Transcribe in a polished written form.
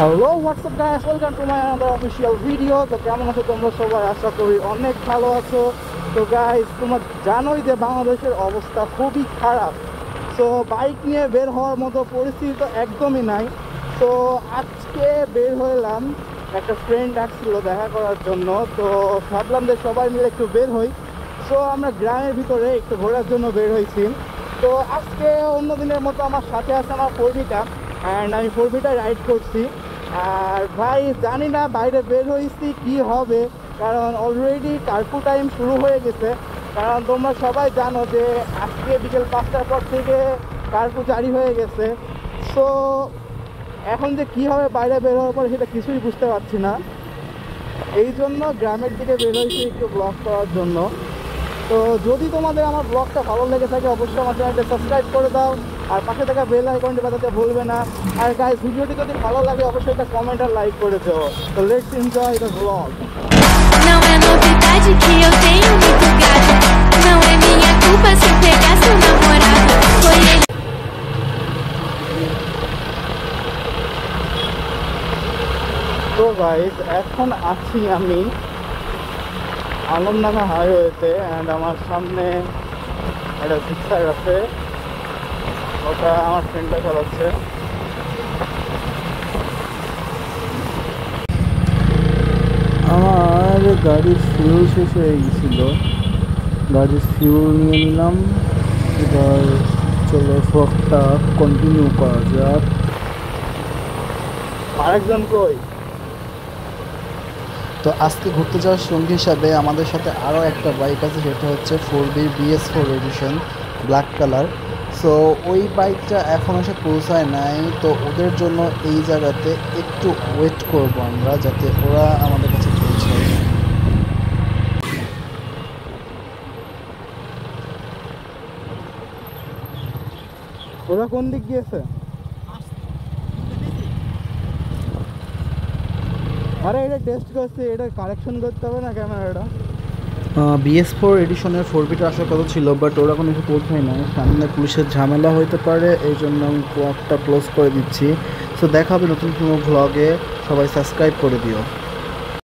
Hello WhatsApp guys, welcome to my another official video. তো কেমন আছো তোমরা সবাই? আশা করি অনেক ভালো আছো। তো গাইস, তোমরা জানোই যে বাংলাদেশের অবস্থা খুবই খারাপ। তো বাইক নিয়ে বের হওয়ার মতো পরিস্থিতি তো একদমই নাই। তো আজকে বের হলাম, একটা ফ্রেন্ড আসছিল দেখা করার জন্য। তো ভাবলাম যে সবাই মিলে একটু বের হই। তো আমরা গ্রামের ভিতরে একটু ঘোরার জন্য বের হয়েছি। তো আজকে অন্য দিনের মতো আমার সাথে আছে আমার ফোরবিটা, অ্যান্ড আমি ফোরবিটা রাইড করছি। আর ভাই জানি না বাইরে বের হয়েছি কি হবে, কারণ অলরেডি কার্ফু টাইম শুরু হয়ে গেছে। কারণ তোমরা সবাই জানো যে আজকে বিকেল 5টার পর থেকে কার্ফু জারি হয়ে গেছে। সো এখন যে কী হবে বাইরে বের হওয়ার পর সেটা কিছুই বুঝতে পারছি না। এই জন্য গ্রামের দিকে বের হয়েছি একটু ব্লগ করার জন্য। তো যদি তোমাদের আমার ব্লগটা ভালো লেগে থাকে অবশ্যই আমার চ্যানেলটা সাবস্ক্রাইব করে দাও, আর পাশে থাকা বেল আইকনটি বাজাতে ভুলবে না। আর গাইস, ভিডিওটি যদি ভালো লাগে অবশ্যই একটা কমেন্ট আর লাইক করে দিও। তো let's enjoy the blog. Não é novidade que eu tenho muito gado. Não é minha culpa se pegar seu namorado. Foi ele. তো গাইস, এখন আছি আমি আলমডাঙ্গা হাইওয়েতে, অ্যান্ড আমার সামনে একটা জিক্সার আছে, ওটা আমার ফ্রেন্ডটা চালাচ্ছে। আমার গাড়ির ফিউল শেষ হয়ে গেছিল, গাড়ির ফিউল নিয়ে নিলাম। এবার চলো ব্লগটা কন্টিনিউ করা যাক। আরেকজন কই? তো আজকে ঘুরতে যাওয়ার সঙ্গী হিসাবে আমাদের সাথে আরও একটা বাইক আছে, সেটা হচ্ছে 4B BS4 addition black colour. So ওই বাইকটা এখন এসে পৌঁছায় নাই, তো ওদের জন্য এই জায়গাতে একটু ওয়েট করব আমরা, যাতে ওরা আমাদের কাছে পৌঁছায়। ওরা কোন দিক গিয়েছে? আরে এটা টেস্ট করছি, এটা কারেকশন করতে হবে না ক্যামেরাটা। BS4 এডিশনের 4Bটা আসার কথা ছিল, বাট ওরা কোনো এসে পৌঁছায় না। সামনে পুলিশের ঝামেলা হইতে পারে, এই জন্য আমি ব্লগটা ক্লোজ করে দিচ্ছি। সো দেখা হবে নতুন কোনো ভ্লগে, সবাই সাবস্ক্রাইব করে দিও।